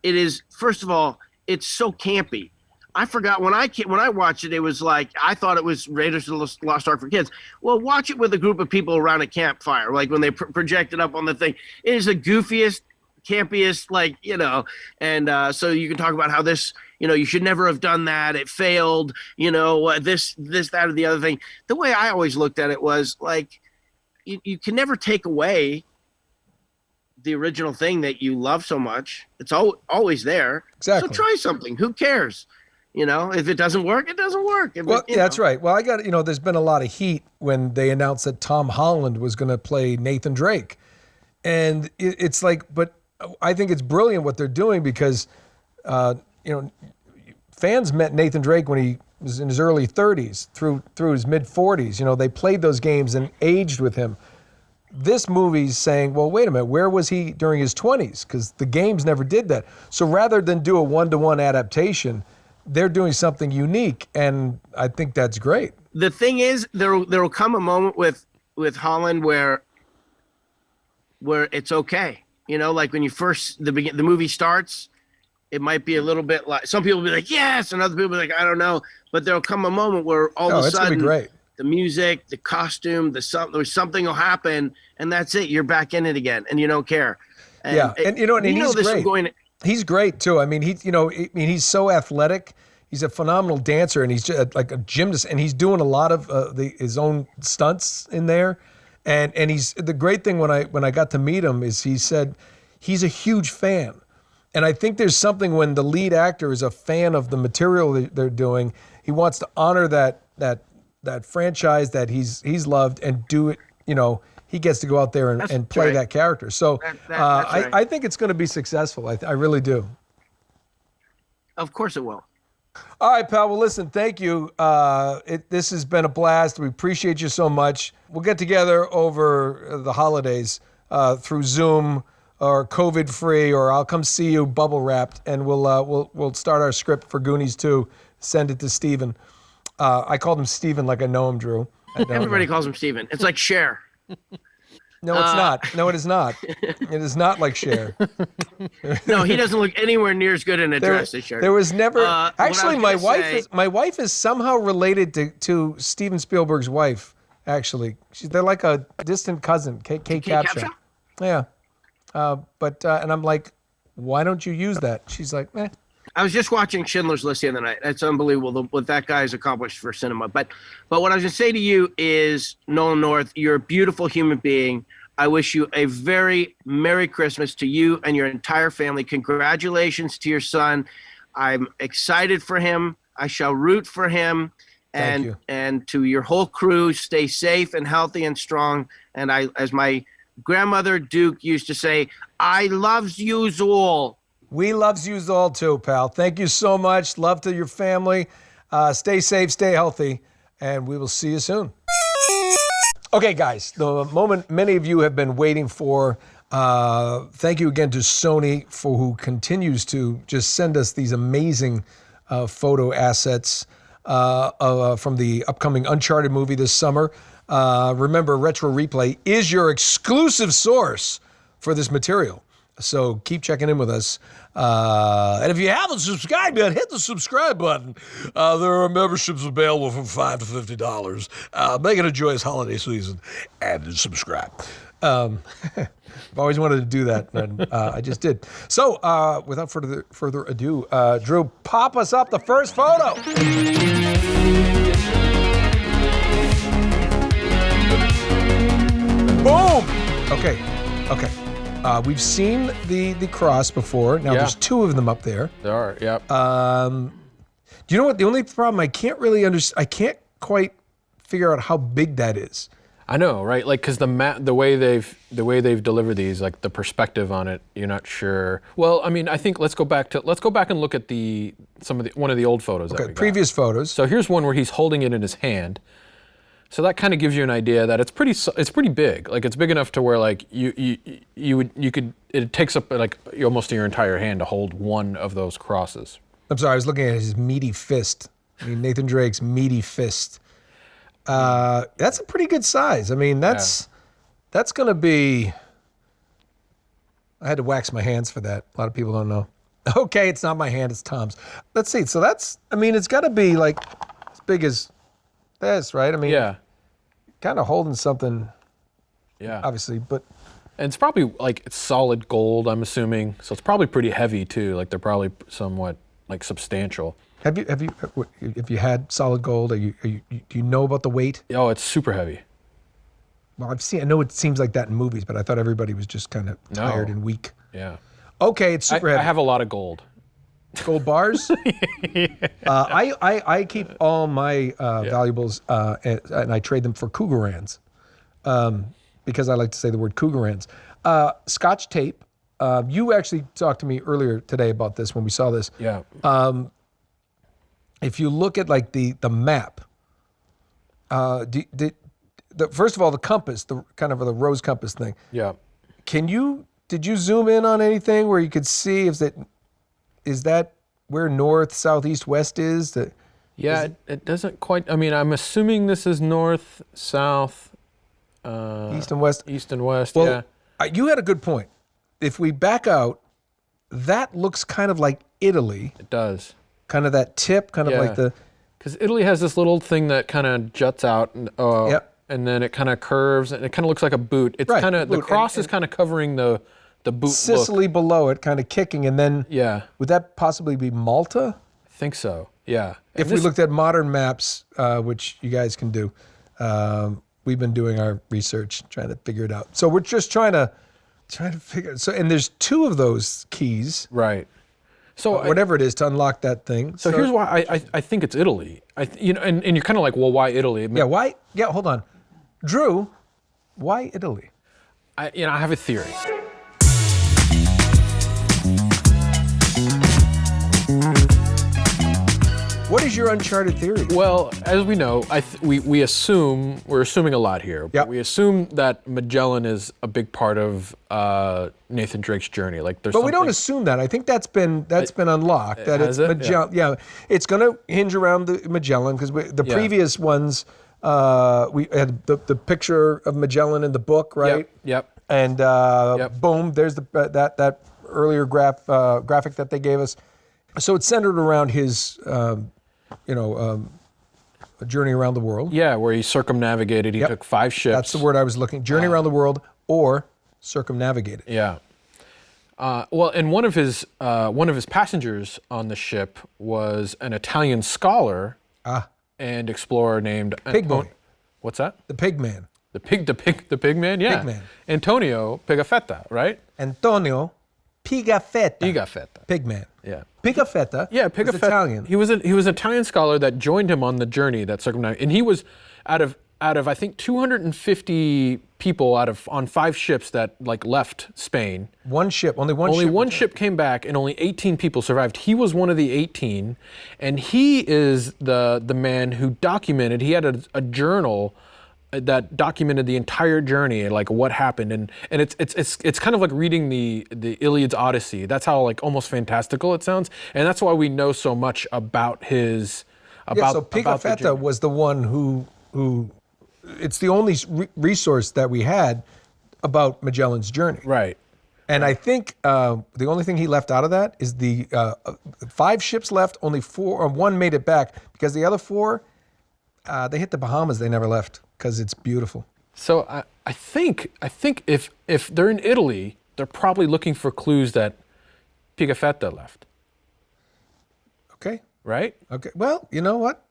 it is, first of all, it's so campy. I forgot when I watched it, it was like, I thought it was Raiders of the Lost Ark for kids. Well, watch it with a group of people around a campfire, like when they project it up on the thing. It is the goofiest, campiest, and so you can talk about how this, you should never have done that. It failed, this, that, or the other thing. The way I always looked at it was like, you can never take away the original thing that you love so much. It's always there. Exactly. So try something. Who cares? If it doesn't work, it doesn't work. That's right. Well, there's been a lot of heat when they announced that Tom Holland was going to play Nathan Drake. And it's like, but I think it's brilliant what they're doing because, fans met Nathan Drake when he was in his early 30s through his mid 40s. They played those games and aged with him. This movie's saying, well, wait a minute, where was he during his 20s? Because the games never did that. So rather than do a one-to-one adaptation, they're doing something unique, and I think that's great. The thing is, there will come a moment with Holland where it's okay. Like when you the movie starts, it might be a little bit like, some people will be like, yes, and other people will be like, I don't know. But there'll come a moment where all of a sudden, great. The music, the costume, something will happen, and that's it. You're back in it again, and you don't care. And he's great. He's great too. I mean, he's so athletic. He's a phenomenal dancer, and he's just like a gymnast, and he's doing a lot of his own stunts in there. And he's the great thing when I got to meet him is he said he's a huge fan, and I think there's something when the lead actor is a fan of the material that they're doing. He wants to honor that franchise that he's loved and do it he gets to go out there and play that character. So that's right. I think it's going to be successful. I really do. Of course it will. All right, pal. Well, listen, thank you. This has been a blast. We appreciate you so much. We'll get together over the holidays through Zoom or COVID-free, or I'll come see you bubble wrapped, and we'll start our script for Goonies 2. Send it to Steven. I called him Steven like I know him, Drew. Everybody calls him Steven. It's like Cher. No, it's not. No, it is not. It is not like Cher. No, he doesn't look anywhere near as good in a dress as Cher. There was never. Actually, my my wife is somehow related to Steven Spielberg's wife. Actually, they're like a distant cousin, Kate Capshaw. Yeah, and I'm like, why don't you use that? She's like, eh. I was just watching Schindler's List the other night. It's unbelievable what that guy's accomplished for cinema. But what I was going to say to you is, Nolan North, you're a beautiful human being. I wish you a very Merry Christmas to you and your entire family. Congratulations to your son. I'm excited for him. I shall root for him. And to your whole crew, stay safe and healthy and strong. And I, as my grandmother Duke used to say, I loves yous all. We loves yous all too, pal. Thank you so much. Love to your family. Stay safe, stay healthy, and we will see you soon. Okay, guys, the moment many of you have been waiting for. Thank you again to Sony who continues to just send us these amazing photo assets from the upcoming Uncharted movie this summer. Remember, Retro Replay is your exclusive source for this material. So keep checking in with us. And if you haven't subscribed yet, hit the subscribe button. There are memberships available from $5 to $50. Make it a joyous holiday season and subscribe. I've always wanted to do that, and I just did. So without further ado, Drew, pop us up the first photo. Boom! Okay. We've seen the cross before. Now there's two of them up there. There are, yep. Do you know what? The only problem I can't really understand, I can't quite figure out how big that is. I know, right? Like, because the way they've delivered these, like the perspective on it, you're not sure. Well, I mean, I think let's go back and look at one of the old photos. Okay, that we got. previous photos. So here's one where he's holding it in his hand. So that kind of gives you an idea that it's pretty big. Like, it's big enough to where like it takes up like almost your entire hand to hold one of those crosses. I'm sorry, I was looking at his meaty fist. I mean, Nathan Drake's meaty fist. That's a pretty good size. I mean, that's going to be. I had to wax my hands for that. A lot of people don't know. Okay, it's not my hand, it's Tom's. Let's see. So it's got to be like as big as this, right? I mean, yeah. Kind of holding something. Yeah. Obviously, but. And it's probably like solid gold, I'm assuming. So it's probably pretty heavy too. Like they're probably somewhat like substantial. Have you had solid gold? Do you know about the weight? Oh, it's super heavy. Well, I know it seems like that in movies, but I thought everybody was just kind of tired and weak. Yeah. Okay, it's super heavy. I have a lot of gold. Gold bars? Yeah. I keep all my valuables and I trade them for Cougarans because I like to say the word Cougarans. Scotch tape. You actually talked to me earlier today about this when we saw this. Yeah. If you look at like the map, first of all, the compass, the kind of the rose compass thing. Yeah. Did you zoom in on anything where you could see is that where north, south, east, west is? It doesn't quite. I mean, I'm assuming this is north, south, east and west. East and west. Well, you had a good point. If we back out, that looks kind of like Italy. It does. Kind of that tip, kind of like the. Because Italy has this little thing that kind of juts out, and then it kind of curves, and it kind of looks like a boot. It's kind of the cross is kind of covering the boot. Sicily look. Below it, kind of kicking, and then would that possibly be Malta? I think so. Yeah. If we looked at modern maps, which you guys can do, we've been doing our research, trying to figure it out. So we're just trying to figure. So and there's two of those keys, right? So whatever it is to unlock that thing. So here's why I think it's Italy. And you're kind of like, well, why Italy? Why? Yeah, hold on, Drew. Why Italy? I have a theory. What is your Uncharted theory? Well, as we know, we're assuming a lot here. Yep. We assume that Magellan is a big part of Nathan Drake's journey. Like, there's. But we don't assume that. I think that's been unlocked. That it's Magellan. Yeah, it's going to hinge around the Magellan because the previous ones, we had the picture of Magellan in the book, right? Yep. And boom, there's that earlier graphic that they gave us. So it's centered around his, a journey around the world. Yeah, where he circumnavigated. He took 5 ships. That's the word I was looking. Journey around the world or circumnavigated. Yeah. Well, and one of his passengers on the ship was an Italian scholar and explorer named Pigboy. What's that? The pig man. The pig man. Yeah. Pig man. Antonio Pigafetta, right? Antonio Pigafetta. Pig man. Yeah. Pigafetta. Yeah, Pigafetta. Was Italian. He was an Italian scholar that joined him on the journey that circumnavigated, and he was out of I think 250 people on 5 ships that left Spain. One ship, only one ship came back, and only 18 people survived. He was one of the 18, and he is the man who documented. He had a journal that documented the entire journey, like what happened, and it's kind of like reading the Iliad's Odyssey. That's how almost fantastical it sounds, and that's why we know so much about his. So Pigafetta was the one who. It's the only resource that we had about Magellan's journey. Right. And I think the only thing he left out of that is the 5 ships left, only 1 made it back because the other 4, they hit the Bahamas. They never left because it's beautiful. So I think if they're in Italy, they're probably looking for clues that Pigafetta left. Okay. Right? Okay. Well, you know what?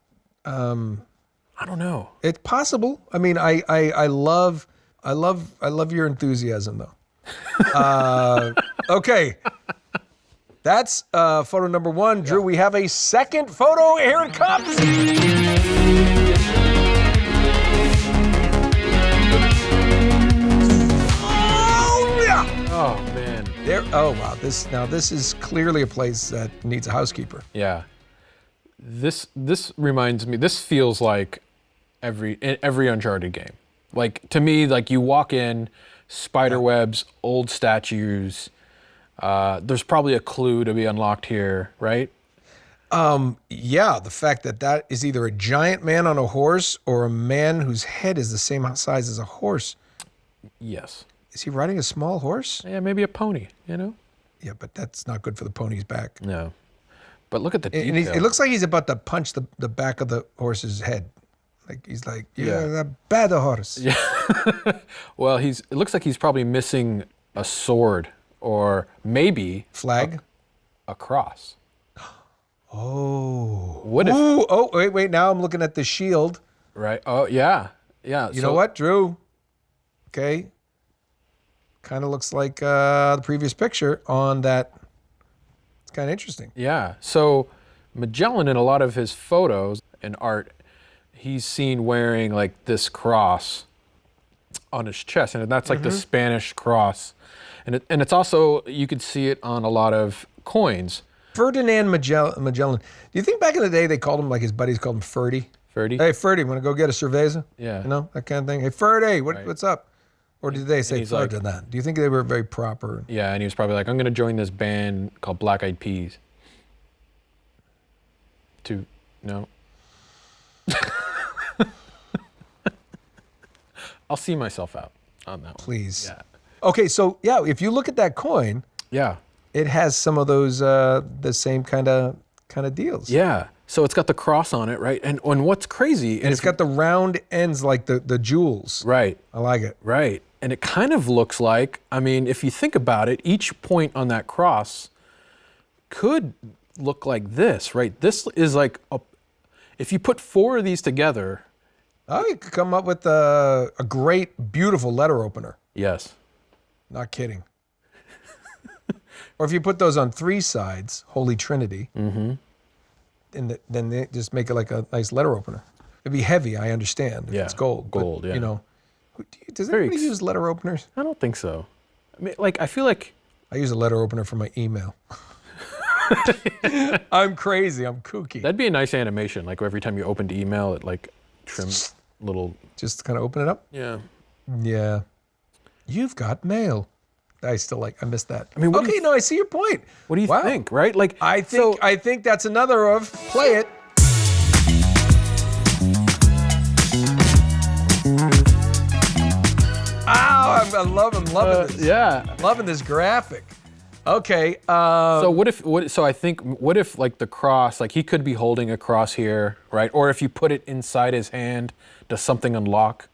I don't know. It's possible. I mean, I love your enthusiasm though. Okay. That's photo number 1. Drew, we have a second photo. Here it comes. Oh, yeah. Oh, man. Oh, wow. This is clearly a place that needs a housekeeper. Yeah. This reminds me, this feels like every Uncharted game. Like, to me, you walk in, spider webs, old statues, there's probably a clue to be unlocked here, right? Yeah, the fact that is either a giant man on a horse or a man whose head is the same size as a horse. Yes. Is he riding a small horse? Yeah, maybe a pony, Yeah, but that's not good for the pony's back. No. But look at the detail. And it looks like he's about to punch the back of the horse's head. Like he's like, you're a bad horse. Yeah. Well, it looks like he's probably missing a sword or maybe flag, a cross. Oh. What if? Oh, wait. Now I'm looking at the shield. Right. Oh, yeah. Yeah. You know what, Drew? Okay. Kind of looks like the previous picture on that. It's kind of interesting. Yeah. So Magellan, in a lot of his photos and art, he's seen wearing this cross on his chest, and that's the Spanish cross, and it's also, you could see it on a lot of coins. Ferdinand Magellan. Do you think back in the day they called him, his buddies called him Ferdy? Ferdy? Hey, Ferdy, want to go get a cerveza? Yeah. That kind of thing. Hey, Ferdy, what's up? Or did they say Ferdinand? Do you think they were very proper? Yeah, and he was probably I'm going to join this band called Black Eyed Peas. No. I'll see myself out on that one. Please. Yeah. Okay, so if you look at that coin, yeah, it has some of those the same kind of deals. Yeah. So it's got the cross on it, right? And what's crazy, and it's got the round ends like the jewels. Right. I like it. Right. And it kind of looks like, if you think about it, each point on that cross could look like this, right? This is if you put 4 of these together. Oh, you could come up with a great, beautiful letter opener. Yes. Not kidding. Or if you put those on 3 sides, Holy Trinity, and then they just make it like a nice letter opener. It'd be heavy, I understand. If it's gold. Gold, but, yeah. Does anybody use letter openers? I don't think so. I mean, like, I feel like I use a letter opener for my email. I'm crazy. I'm kooky. That'd be a nice animation. Like every time you opened email, it like trims little. Just kind of open it up. Yeah. Yeah. You've got mail. I missed that. I mean, okay, no, I see your point. What do you think? Right? Like, I think that's another of play it. I'm loving this. Yeah. Loving this graphic. Okay. So what if like the cross, like he could be holding a cross here, right? Or if you put it inside his hand, does something unlock?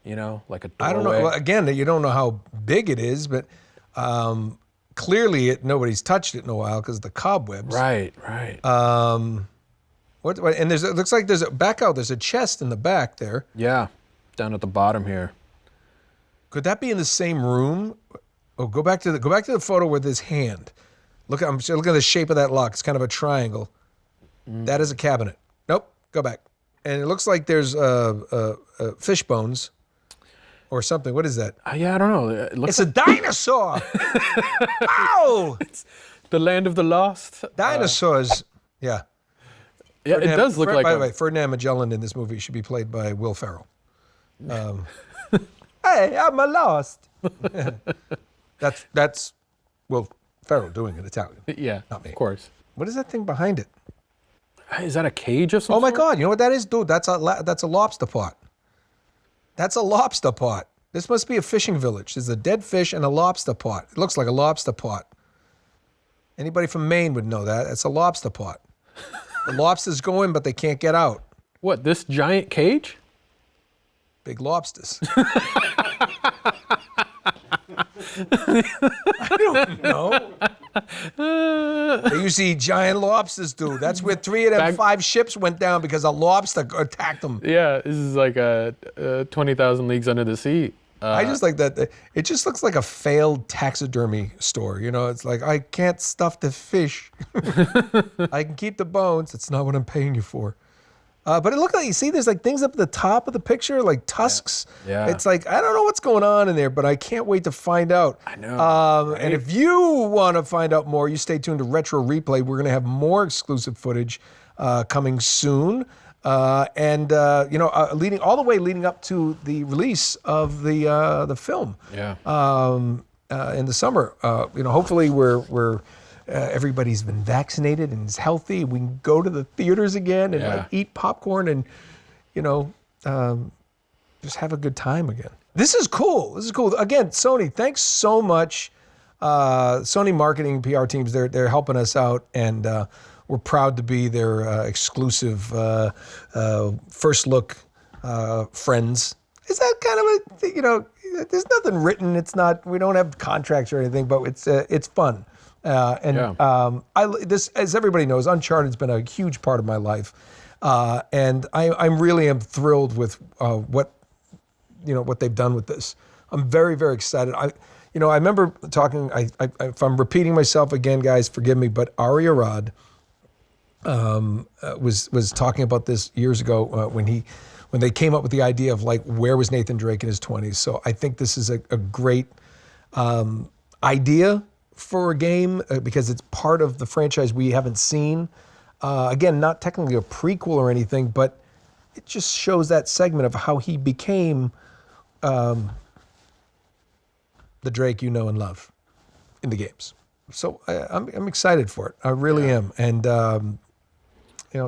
You know, like a doorway? I don't know. Well, again, you don't know how big it is, but clearly nobody's touched it in a while because of the cobwebs. Right. What? And it looks like there's a chest in the back there. Yeah, down at the bottom here. Could that be in the same room? Oh, go back to the photo with his hand. Look at the shape of that lock. It's kind of a triangle. That is a cabinet. Nope. Go back. And it looks like there's fish bones or something. What is that? Yeah, I don't know. It's a dinosaur. Ow! It's the land of the lost. Dinosaurs. Yeah. Yeah, it does look like. By the way, Ferdinand Magellan in this movie should be played by Will Ferrell. Hey, I'm a lost. That's Will Ferrell doing it Italian. Yeah, not me. Of course. What is that thing behind it? Is that a cage of some Oh my sort? God! You know what that is, dude? That's a lobster pot. That's a lobster pot. This must be a fishing village. There's a dead fish and a lobster pot. It looks like a lobster pot. Anybody from Maine would know that. It's a lobster pot. The lobsters go in, but they can't get out. What? This giant cage? Big lobsters. I don't know. They used to eat giant lobsters, dude. That's where 3 of them 5 ships went down because a lobster attacked them. Yeah, this is like a 20,000 Leagues Under the Sea. I just like that. It just looks like a failed taxidermy store. You know, it's like, I can't stuff the fish. I can keep the bones. It's not what I'm paying you for. But it looked like, you see, there's like things up at the top of the picture, like tusks. Yeah. It's like, I don't know what's going on in there, but I can't wait to find out. I know. Right? And if you want to find out more, you stay tuned to Retro Replay. We're going to have more exclusive footage coming soon. Leading leading up to the release of the film. Yeah. In the summer. Hopefully we're everybody's been vaccinated and is healthy. We can go to the theaters again and like, eat popcorn and, just have a good time again. This is cool. Again, Sony, thanks so much. Sony marketing PR teams, they're helping us out, and we're proud to be their exclusive first look friends. Is that kind of there's nothing written. It's not. We don't have contracts or anything, but it's fun. This, as everybody knows, Uncharted's been a huge part of my life, and I really am thrilled with what they've done with this. I'm very, very excited. I remember talking. If I'm repeating myself again, guys, forgive me, but Ari Arad was talking about this years ago when they came up with the idea of like, where was Nathan Drake in his 20s? So I think this is a great idea for a game because it's part of the franchise we haven't seen. Again, not technically a prequel or anything, but it just shows that segment of how he became the Drake you know and love in the games. So I'm excited for it. I really am. And,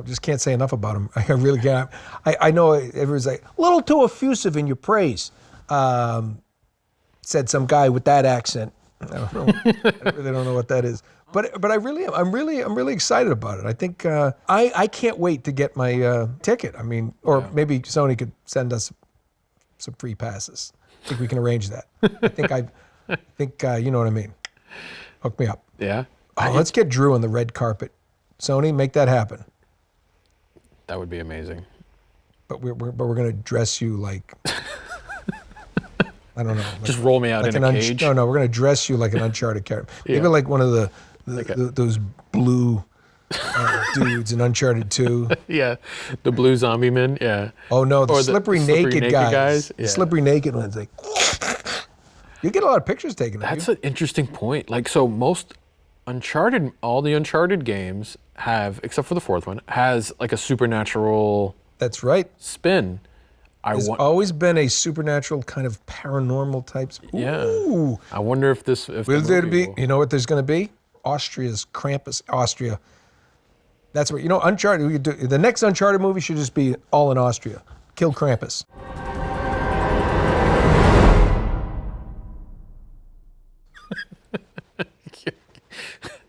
just can't say enough about him. I really can't. I know everyone's like, a little too effusive in your praise, said some guy with that accent. I don't know. I really don't know what that is. But I really am. I'm really excited about it. I think I can't wait to get my ticket. I mean, or maybe Sony could send us some free passes. I think we can arrange that. I think you know what I mean. Hook me up. Yeah. Oh, let's get Drew on the red carpet. Sony, make that happen. That would be amazing. But we're gonna dress you like I don't know. Like, just roll me out like in a cage. No, we're gonna dress you like an Uncharted character. Maybe like one of those blue dudes in Uncharted 2. Yeah, the blue zombie men. Yeah. Oh no, the Or slippery naked guys. Yeah. The slippery naked ones. Like, you get a lot of pictures taken. That's an interesting point. Like, so most Uncharted, all the Uncharted games have, except for the fourth one, has like a supernatural. That's right. Spin. There's always been a supernatural kind of paranormal types. Yeah. Ooh. I wonder if this. If Will the there movie be? You know what there's going to be? Austria's Krampus. Austria. That's what, Uncharted, we could do, the next Uncharted movie should just be all in Austria. Kill Krampus.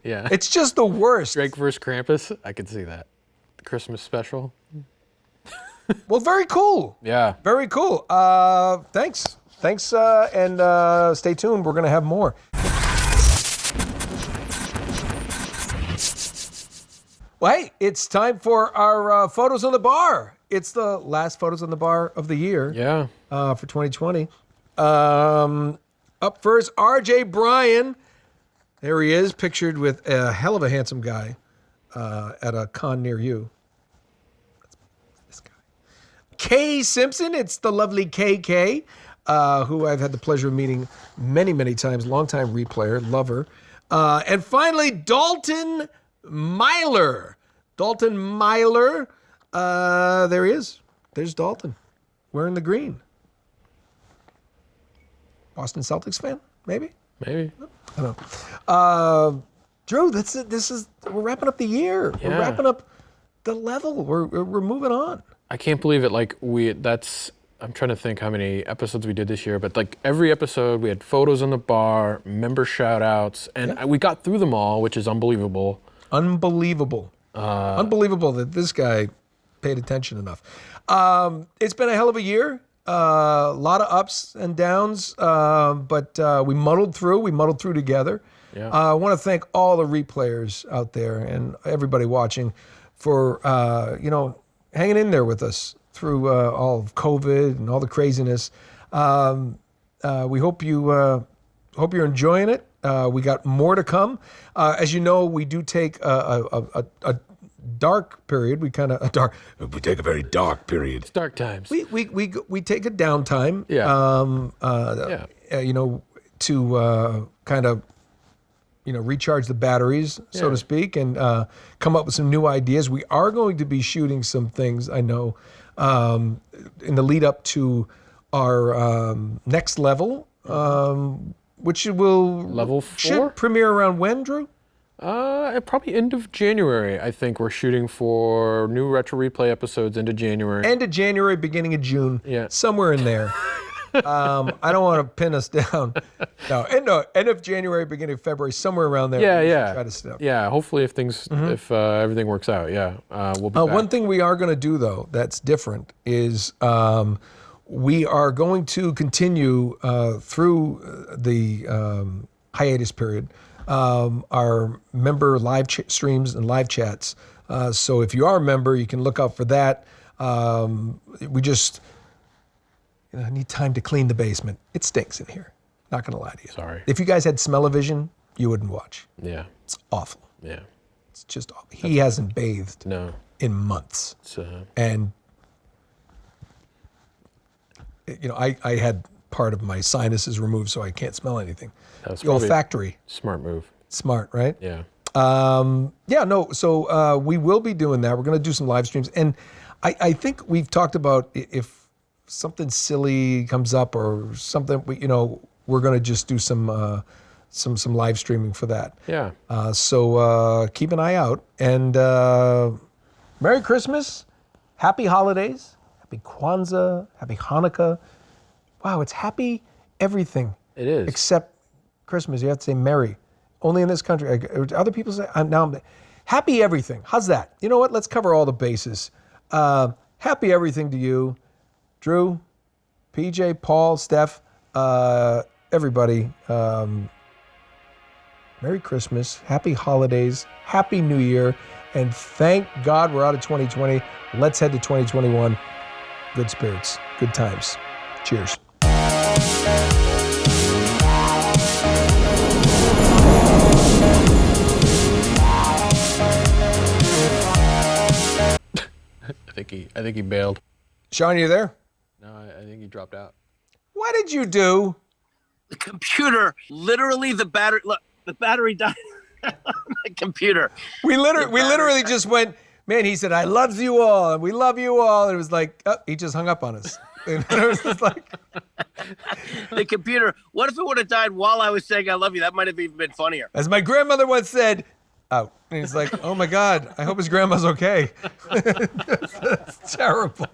Yeah. It's just the worst. Drake versus Krampus. I could see that. Christmas special. Well, very cool. Yeah. Very cool. Thanks. Thanks, and stay tuned. We're going to have more. Well, hey, it's time for our photos on the bar. It's the last photos on the bar of the year. Yeah. For 2020. Up first, RJ Bryan. There he is, pictured with a hell of a handsome guy at a con near you. That's this guy. Kay Simpson. It's the lovely KK, who I've had the pleasure of meeting many, many times. Longtime replayer, lover. And finally, Dalton Myler. Dalton Myler. There he is. There's Dalton, wearing the green. Boston Celtics fan, maybe? Maybe. I don't know. Drew, we're wrapping up the year. Yeah. We're wrapping up the level. We're moving on. I can't believe it. Like I'm trying to think how many episodes we did this year, but like every episode we had photos on the bar, member shout outs, and we got through them all, which is unbelievable. Unbelievable. Unbelievable that this guy paid attention enough. It's been a hell of a year. A lot of ups and downs, but we muddled through. We muddled through together. Yeah. I want to thank all the replayers out there and everybody watching for hanging in there with us through all of COVID and all the craziness. We hope you're enjoying it. We got more to come. As you know, we do take a dark period. We take a very dark period. It's dark times. We take a downtime. Yeah. To kind of recharge the batteries, so to speak, and come up with some new ideas. We are going to be shooting some things, I know, in the lead up to our next level, which should premiere around when, Drew? Probably end of January, I think. We're shooting for new Retro Replay episodes into January. End of January, beginning of June. Yeah. Somewhere in there. I don't want to pin us down. No, end of January, beginning of February, somewhere around there. Yeah. Try to set up. Yeah, hopefully if everything works out, we'll be back. One thing we are going to do, though, that's different is we are going to continue through the hiatus period our member live streams and live chats. So if you are a member, you can look out for that. We just need time to clean the basement. It stinks in here. Not going to lie to you. Sorry. If you guys had smell-o-vision, you wouldn't watch. Yeah. It's awful. Yeah. It's just awful. He hasn't bathed in months. And I had part of my sinuses removed, so I can't smell anything. That was the olfactory. Smart move. Smart, right? Yeah. So we will be doing that. We're going to do some live streams. And I think we've talked about if something silly comes up or something, we're going to just do some live streaming for that. Yeah. So keep an eye out. And Merry Christmas, Happy Holidays, Happy Kwanzaa, Happy Hanukkah. Wow, it's happy everything. It is. Except Christmas. You have to say Merry. Only in this country. Other people say, I'm happy everything. How's that? You know what? Let's cover all the bases. Happy everything to you. Drew, PJ, Paul, Steph, everybody. Merry Christmas. Happy holidays. Happy New Year. And thank God we're out of 2020. Let's head to 2021. Good spirits. Good times. Cheers. I think he bailed. Sean, you there? No, I think he dropped out. What did you do? The computer, literally the battery. Look, the battery died on the computer. We literally just went, man, he said, I love you all, and we love you all. And it was like, oh, he just hung up on us. And it was just like... The computer, what if it would have died while I was saying I love you? That might have even been funnier. As my grandmother once said, out. And he's like, oh my God, I hope his grandma's okay. That's terrible.